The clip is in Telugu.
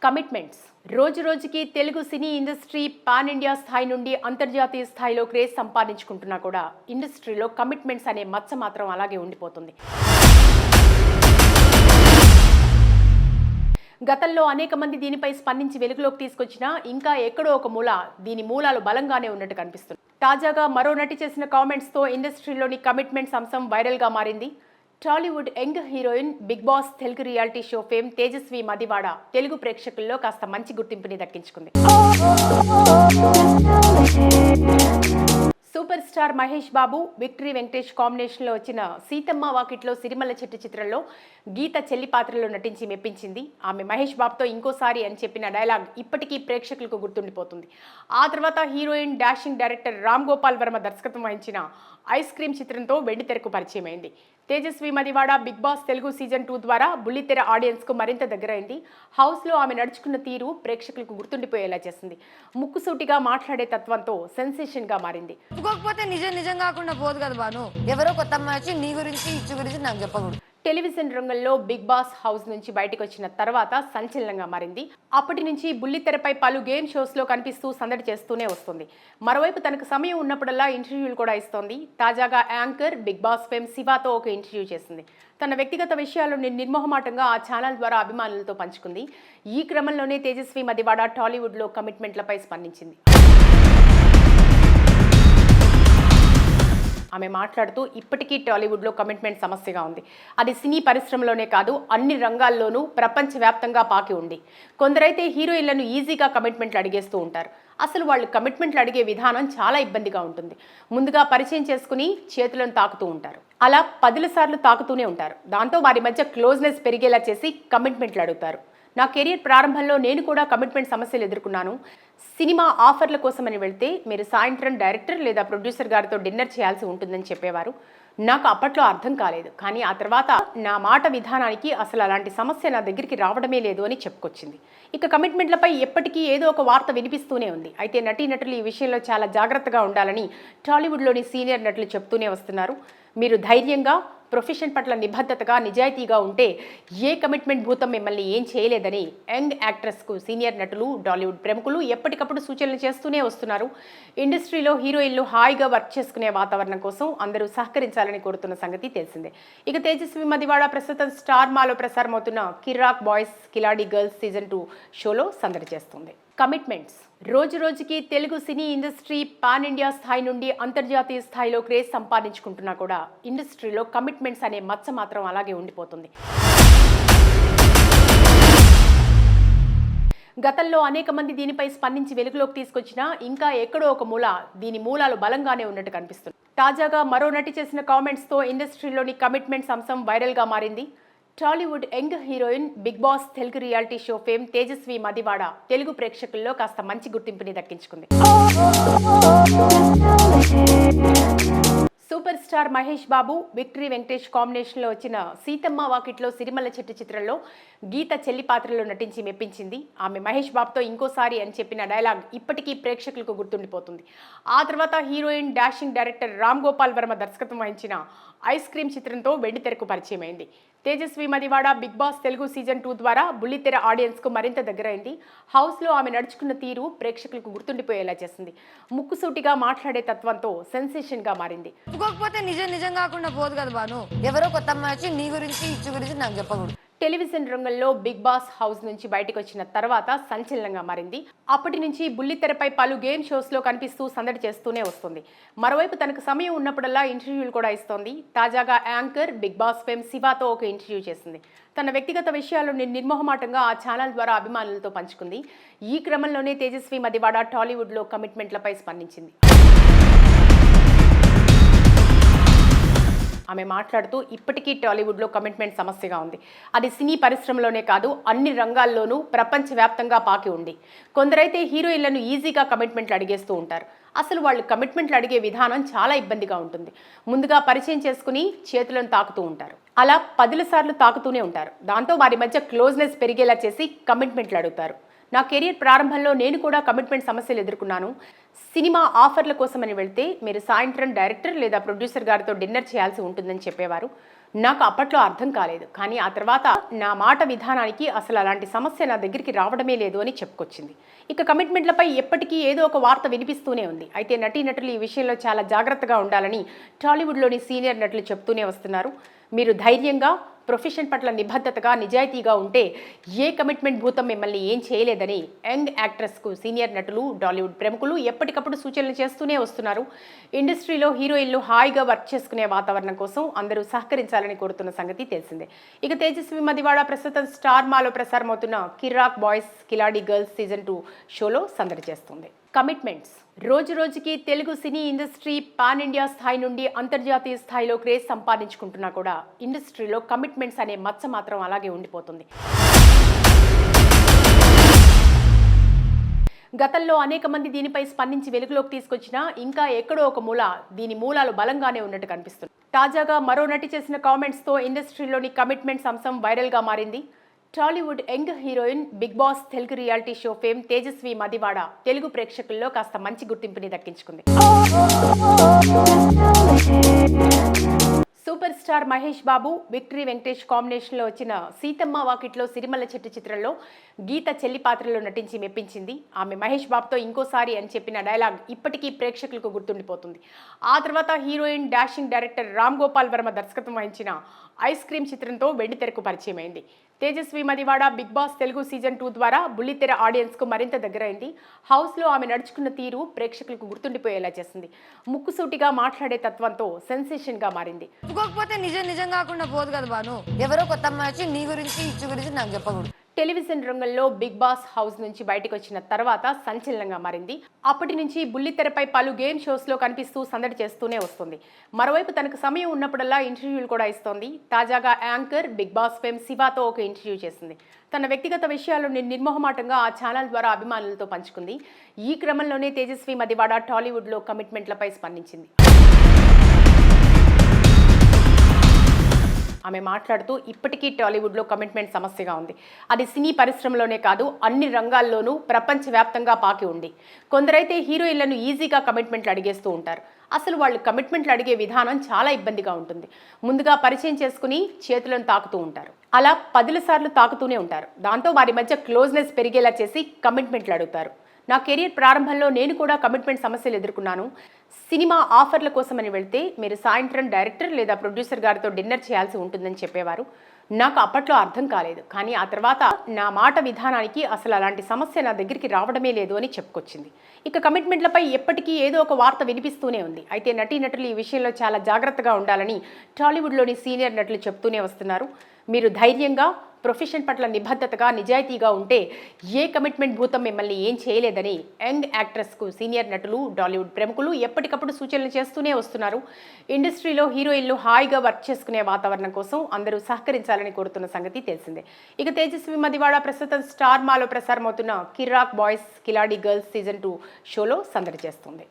కమిట్మెంట్స్ రోజు రోజుకి Telugu cine industry pan India స్థాయి నుండి అంతర్జాతీయ స్థాయిలో క్రేజ్ సంపాదించుకుంటున్నా కూడా ఇండస్ట్రీలో కమిట్మెంట్స్ అనే మచ్చ మాత్రం అలాగే ఉండిపోతుంది. గతంలో అనేక మంది దీనిపై స్పందించి వెలుగులోకి తీసుకొచ్చినా ఇంకా ఎక్కడో ఒక మూల దీని మూలాలు బలంగానే ఉన్నట్టు కనిపిస్తుంది. తాజాగా మరో నటి చేసిన కామెంట్స్తో ఇండస్ట్రీలోని కమిట్మెంట్స్ అంశం వైరల్గా మారింది. Tollywood young heroine Bigg Boss Telugu reality show fame Tejaswi Madivada Telugu ప్రేక్షకుల్లో కాస్త మంచి గుర్తింపుని దక్కించుకుంది. Super star Mahesh Babu, victory Venkatesh కాంబినేషన్లో వచ్చిన సీతమ్మ వాకిట్లో సిరిమల్ల చెట్టు చిత్రంలో గీత చెల్లి పాత్రలో నటించి మెప్పించింది. ఆమె మహేష్ బాబుతో ఇంకోసారి అని చెప్పిన డైలాగ్ ఇప్పటికీ ప్రేక్షకులకు గుర్తుండిపోతుంది. ఆ తర్వాత heroine dashing director Ram Gopal Varma దర్శకత్వం వహించిన ఐస్ క్రీమ్ చిత్రంతో వెండితెరకు పరిచయం అయింది. Tejaswi Madivada Bigg Boss Telugu season 2 ద్వారా బుల్లితెర ఆడియన్స్కు మరింత దగ్గరైంది. హౌస్లో ఆమె నడుచుకున్న తీరు ప్రేక్షకులకు గుర్తుండిపోయేలా చేసింది. ముక్కుసూటిగా మాట్లాడే తత్వంతో సెన్సేషన్గా మారింది. నిజం కాకుండా పోదు కదా బాను, ఎవరో కొత్త అమ్మాయి వచ్చి నీ గురించి ఇచ్చు గురించి నాకు చెప్పకూడదు. టెలివిజన్ రంగంలో బిగ్ బాస్ హౌస్ నుంచి బయటకు వచ్చిన తర్వాత సంచలనంగా మారింది. అప్పటి నుంచి బుల్లితెరపై పలు గేమ్ షోస్లో కనిపిస్తూ సందడి చేస్తూనే వస్తుంది. మరోవైపు తనకు సమయం ఉన్నప్పుడల్లా ఇంటర్వ్యూలు కూడా ఇస్తోంది. తాజాగా యాంకర్ బిగ్ బాస్ ఫేమ్ శివాతో ఒక ఇంటర్వ్యూ చేసింది. తన వ్యక్తిగత విషయాలను నిర్మోహమాటంగా ఆ ఛానల్ ద్వారా అభిమానులతో పంచుకుంది. ఈ క్రమంలోనే తేజస్వి మదివాడ టాలీవుడ్లో కమిట్మెంట్లపై స్పందించింది. ఆమె మాట్లాడుతూ ఇప్పటికీ టాలీవుడ్లో కమిట్మెంట్ సమస్యగా ఉంది. అది సినీ పరిశ్రమలోనే కాదు, అన్ని రంగాల్లోనూ ప్రపంచవ్యాప్తంగా పాకి ఉంది. కొందరైతే హీరోయిన్లను ఈజీగా కమిట్మెంట్లు అడిగేస్తూ ఉంటారు. అసలు వాళ్ళు కమిట్మెంట్లు అడిగే విధానం చాలా ఇబ్బందిగా ఉంటుంది. ముందుగా పరిచయం చేసుకుని చేతులను తాకుతూ ఉంటారు. అలా 10 సార్లు తాకుతూనే ఉంటారు. దాంతో వారి మధ్య క్లోజ్నెస్ పెరిగేలా చేసి కమిట్మెంట్లు అడుగుతారు. నా కెరీర్ ప్రారంభంలో నేను కూడా కమిట్మెంట్ సమస్యలు ఎదుర్కొన్నాను. సినిమా ఆఫర్ల కోసమని వెళ్తే మీరు సాయంత్రం డైరెక్టర్ లేదా ప్రొడ్యూసర్ గారితో డిన్నర్ చేయాల్సి ఉంటుందని చెప్పేవారు. నాకు అప్పట్లో అర్థం కాలేదు, కానీ ఆ తర్వాత నా మాట విధానానికి అసలు అలాంటి సమస్య నా దగ్గరికి రావడమే లేదు అని చెప్పుకొచ్చింది. ఇక కమిట్మెంట్లపై ఎప్పటికీ ఏదో ఒక వార్త వినిపిస్తూనే ఉంది. అయితే నటీనటులు ఈ విషయంలో చాలా జాగ్రత్తగా ఉండాలని టాలీవుడ్లోని సీనియర్ నటులు చెప్తూనే వస్తున్నారు. మీరు ధైర్యంగా, ప్రొఫెషన్ పట్ల నిబద్ధతగా, నిజాయితీగా ఉంటే ఏ కమిట్మెంట్ భూతం మిమ్మల్ని ఏం చేయలేదని యంగ్ యాక్ట్రెస్కు సీనియర్ నటులు, టాలీవుడ్ ప్రముఖులు ఎప్పటికప్పుడు సూచనలు చేస్తూనే వస్తున్నారు. ఇండస్ట్రీలో హీరోయిన్లు హాయిగా వర్క్ చేసుకునే వాతావరణం కోసం అందరూ సహకరించాలని కోరుతున్న సంగతి తెలిసిందే. ఇక తేజస్వి మదివాడ ప్రస్తుతం స్టార్ మాలో ప్రసారమవుతున్న కిరాక్ బాయ్స్ కిలాడి గర్ల్స్ సీజన్ 2 షోలో సందడి చేస్తుంది. కమిట్మెంట్స్ రోజు రోజుకి Telugu cine industry pan India స్థాయి నుండి అంతర్జాతీయ స్థాయిలో క్రేజ్ సంపాదించుకుంటున్నా కూడా ఇండస్ట్రీలో కమిట్మెంట్స్ అనే మచ్చ మాత్రం అలాగే ఉండిపోతుంది. గతంలో అనేక మంది దీనిపై స్పందించి వెలుగులోకి తీసుకొచ్చినా ఇంకా ఎక్కడో ఒక మూల దీని మూలాలు బలంగానే ఉన్నట్టు కనిపిస్తుంది. తాజాగా మరో నటి చేసిన కామెంట్స్తో ఇండస్ట్రీలోని కమిట్మెంట్స్ అంశం వైరల్గా మారింది. Tollywood young heroine Bigg Boss Telugu reality show fame Tejaswi Madivada Telugu ప్రేక్షకుల్లో కాస్త మంచి గుర్తింపుని దక్కించుకుంది. Super star Mahesh Babu, victory Venkatesh కాంబినేషన్లో వచ్చిన సీతమ్మ వాకిట్లో సిరిమల్ల చెట్టు చిత్రంలో గీత చెల్లి పాత్రలో నటించి మెప్పించింది. ఆమె మహేష్ బాబుతో ఇంకోసారి అని చెప్పిన డైలాగ్ ఇప్పటికీ ప్రేక్షకులకు గుర్తుండిపోతుంది. ఆ తర్వాత heroine dashing director Ram Gopal Varma దర్శకత్వం వహించిన ఐస్ క్రీమ్ చిత్రంతో వెండితెరకు పరిచయం అయింది. Tejaswi Madivada Bigg Boss Telugu season 2 ద్వారా బుల్లితెర ఆడియన్స్కు మరింత దగ్గరైంది. హౌస్లో ఆమె నడుచుకున్న తీరు ప్రేక్షకులకు గుర్తుండిపోయేలా చేసింది. ముక్కుసూటిగా మాట్లాడే తత్వంతో సెన్సేషన్గా మారింది. నిజం కాకుండా పోదు కదా బాను, ఎవరో కొత్త అమ్మాయి వచ్చి నీ గురించి ఇచ్చు గురించి నాకు చెప్పకూడదు. టెలివిజన్ రంగంలో బిగ్ బాస్ హౌస్ నుంచి బయటకు వచ్చిన తర్వాత సంచలనంగా మారింది. అప్పటి నుంచి బుల్లితెరపై పలు గేమ్ షోస్లో కనిపిస్తూ సందడి చేస్తూనే వస్తుంది. మరోవైపు తనకు సమయం ఉన్నప్పుడల్లా ఇంటర్వ్యూలు కూడా ఇస్తోంది. తాజాగా యాంకర్ బిగ్ బాస్ ఫేమ్ శివాతో ఒక ఇంటర్వ్యూ చేసింది. తన వ్యక్తిగత విషయాలను నిర్మోహమాటంగా ఆ ఛానల్ ద్వారా అభిమానులతో పంచుకుంది. ఈ క్రమంలోనే తేజస్వి మదివాడ టాలీవుడ్లో కమిట్మెంట్లపై స్పందించింది. ఆమె మాట్లాడుతూ ఇప్పటికీ టాలీవుడ్లో కమిట్మెంట్ సమస్యగా ఉంది. అది సినీ పరిశ్రమలోనే కాదు, అన్ని రంగాల్లోనూ ప్రపంచవ్యాప్తంగా పాకి ఉంది. కొందరైతే హీరోయిన్లను ఈజీగా కమిట్మెంట్లు అడిగేస్తూ ఉంటారు. అసలు వాళ్ళు కమిట్మెంట్లు అడిగే విధానం చాలా ఇబ్బందిగా ఉంటుంది. ముందుగా పరిచయం చేసుకుని చేతులను తాకుతూ ఉంటారు. అలా 10 సార్లు తాకుతూనే ఉంటారు. దాంతో వారి మధ్య క్లోజ్నెస్ పెరిగేలా చేసి కమిట్మెంట్లు అడుగుతారు. నా కెరీర్ ప్రారంభంలో నేను కూడా కమిట్మెంట్ సమస్యలు ఎదుర్కొన్నాను. సినిమా ఆఫర్ల కోసమని వెళ్తే మీరు సాయంత్రం డైరెక్టర్ లేదా ప్రొడ్యూసర్ గారితో డిన్నర్ చేయాల్సి ఉంటుందని చెప్పేవారు. నాకు అప్పట్లో అర్థం కాలేదు, కానీ ఆ తర్వాత నా మాట విధానానికి అసలు అలాంటి సమస్య నా దగ్గరికి రావడమే లేదు అని చెప్పుకొచ్చింది. ఇక కమిట్మెంట్లపై ఎప్పటికీ ఏదో ఒక వార్త వినిపిస్తూనే ఉంది. అయితే నటీనటులు ఈ విషయంలో చాలా జాగ్రత్తగా ఉండాలని టాలీవుడ్లోని సీనియర్ నటులు చెప్తూనే వస్తున్నారు. మీరు ధైర్యంగా, ప్రొఫెషన్ పట్ల నిబద్ధతగా, నిజాయితీగా ఉంటే ఏ కమిట్మెంట్ భూతం మిమ్మల్ని ఏం చేయలేదని యంగ్ యాక్ట్రెస్కు సీనియర్ నటులు, టాలీవుడ్ ప్రముఖులు ఎప్పటికప్పుడు సూచనలు చేస్తూనే వస్తున్నారు. ఇండస్ట్రీలో హీరోయిన్లు హాయిగా వర్క్ చేసుకునే వాతావరణం కోసం అందరూ సహకరించాలని కోరుతున్న సంగతి తెలిసిందే. ఇక తేజస్వి మదివాడ ప్రస్తుతం స్టార్ మాలో ప్రసారమవుతున్న కిర్రాక్ బాయ్స్ కిలాడి గర్ల్స్ సీజన్ 2 షోలో సందడి చేస్తుంది. కమిట్మెంట్స్ రోజు రోజుకి Telugu cine industry pan India స్థాయి నుండి అంతర్జాతీయ స్థాయిలో క్రేజ్ సంపాదించుకుంటున్నా కూడా ఇండస్ట్రీలో కమిట్మెంట్స్ అనే మచ్చ మాత్రం అలాగే ఉండిపోతుంది. గతంలో అనేక మంది దీనిపై స్పందించి వెలుగులోకి తీసుకొచ్చినా ఇంకా ఎక్కడో ఒక మూల దీని మూలాలు బలంగానే ఉన్నట్టు కనిపిస్తుంది. తాజాగా మరో నటి చేసిన కామెంట్స్తో ఇండస్ట్రీలోని కమిట్మెంట్స్ అంశం వైరల్గా మారింది. Tollywood young heroine Bigg Boss Telugu reality show fame Tejaswi Madivada Telugu ప్రేక్షకుల్లో కాస్త మంచి గుర్తింపుని దక్కించుకుంది. Super star Mahesh Babu, victory Venkatesh కాంబినేషన్లో వచ్చిన సీతమ్మ వాకిట్లో సిరిమల్ల చెట్టు చిత్రంలో గీత చెల్లి పాత్రలో నటించి మెప్పించింది. ఆమె మహేష్ బాబుతో ఇంకోసారి అని చెప్పిన డైలాగ్ ఇప్పటికీ ప్రేక్షకులకు గుర్తుండిపోతుంది. ఆ తర్వాత heroine dashing director Ram Gopal Varma దర్శకత్వం వహించిన ఐస్ క్రీమ్ చిత్రంతో వెండితెరకు పరిచయం అయింది. Tejaswi Madivada Bigg Boss Telugu season 2 ద్వారా బుల్లితెర ఆడియన్స్కు మరింత దగ్గరైంది. హౌస్లో ఆమె నడుచుకున్న తీరు ప్రేక్షకులకు గుర్తుండిపోయేలా చేసింది. ముక్కుసూటిగా మాట్లాడే తత్వంతో సెన్సేషన్గా మారింది. ఒప్పుకోకపోతే నిజం కాకుండా పోదు కదా బాను. ఎవరో కొత్త అమ్మాయి వచ్చి నీ గురించి ఇచ్చు గురించి నాకు చెప్పకూడదు. టెలివిజన్ రంగంలో బిగ్ బాస్ హౌస్ నుంచి బయటకు వచ్చిన తర్వాత సంచలనంగా మారింది. అప్పటి నుంచి బుల్లితెరపై పలు గేమ్ షోస్లో కనిపిస్తూ సందడి చేస్తూనే వస్తుంది. మరోవైపు తనకు సమయం ఉన్నప్పుడల్లా ఇంటర్వ్యూలు కూడా ఇస్తోంది. తాజాగా యాంకర్ బిగ్ బాస్ ఫేమ్ శివాతో ఒక ఇంటర్వ్యూ చేసింది. తన వ్యక్తిగత విషయాలను నిర్మోహమాటంగా ఆ ఛానల్ ద్వారా అభిమానులతో పంచుకుంది. ఈ క్రమంలోనే తేజస్వి మదివాడ టాలీవుడ్లో కమిట్మెంట్లపై స్పందించింది. ఆమె మాట్లాడుతూ ఇప్పటికీ టాలీవుడ్లో కమిట్మెంట్ సమస్యగా ఉంది. అది సినీ పరిశ్రమలోనే కాదు, అన్ని రంగాల్లోనూ ప్రపంచవ్యాప్తంగా పాకి ఉంది. కొందరైతే హీరోయిన్లను ఈజీగా కమిట్మెంట్లు అడిగేస్తూ ఉంటారు. అసలు వాళ్ళు కమిట్మెంట్లు అడిగే విధానం చాలా ఇబ్బందిగా ఉంటుంది. ముందుగా పరిచయం చేసుకుని చేతులను తాకుతూ ఉంటారు. అలా 10 సార్లు తాకుతూనే ఉంటారు. దాంతో వారి మధ్య క్లోజ్నెస్ పెరిగేలా చేసి కమిట్మెంట్లు అడుగుతారు. నా కెరీర్ ప్రారంభంలో నేను కూడా కమిట్మెంట్ సమస్యలు ఎదుర్కొన్నాను. సినిమా ఆఫర్ల కోసమని వెళ్తే మీరు సాయంత్రం డైరెక్టర్ లేదా ప్రొడ్యూసర్ గారితో డిన్నర్ చేయాల్సి ఉంటుందని చెప్పేవారు. నాకు అప్పట్లో అర్థం కాలేదు, కానీ ఆ తర్వాత నా మాట విధానానికి అసలు అలాంటి సమస్య నా దగ్గరికి రావడమే లేదు అని చెప్పుకొచ్చింది. ఇక కమిట్మెంట్లపై ఎప్పటికీ ఏదో ఒక వార్త వినిపిస్తూనే ఉంది. అయితే నటీనటులు ఈ విషయంలో చాలా జాగ్రత్తగా ఉండాలని టాలీవుడ్లోని సీనియర్ నటులు చెప్తూనే వస్తున్నారు. మీరు ధైర్యంగా, ప్రొఫెషన్ పట్ల నిబద్ధతగా, నిజాయితీగా ఉంటే ఏ కమిట్మెంట్ భూతం మిమ్మల్ని ఏం చేయలేదని యంగ్ యాక్ట్రెస్కు సీనియర్ నటులు, టాలీవుడ్ ప్రముఖులు ఎప్పటికప్పుడు సూచనలు చేస్తూనే వస్తున్నారు. ఇండస్ట్రీలో హీరోయిన్లు హాయిగా వర్క్ చేసుకునే వాతావరణం కోసం అందరూ సహకరించాలని కోరుతున్న సంగతి తెలిసిందే. ఇక తేజస్వి మదివాడ ప్రస్తుతం స్టార్ మాలో ప్రసారమవుతున్న కిర్రాక్ బాయ్స్ కిలాడి గర్ల్స్ సీజన్ 2 షోలో సందడి చేస్తుంది.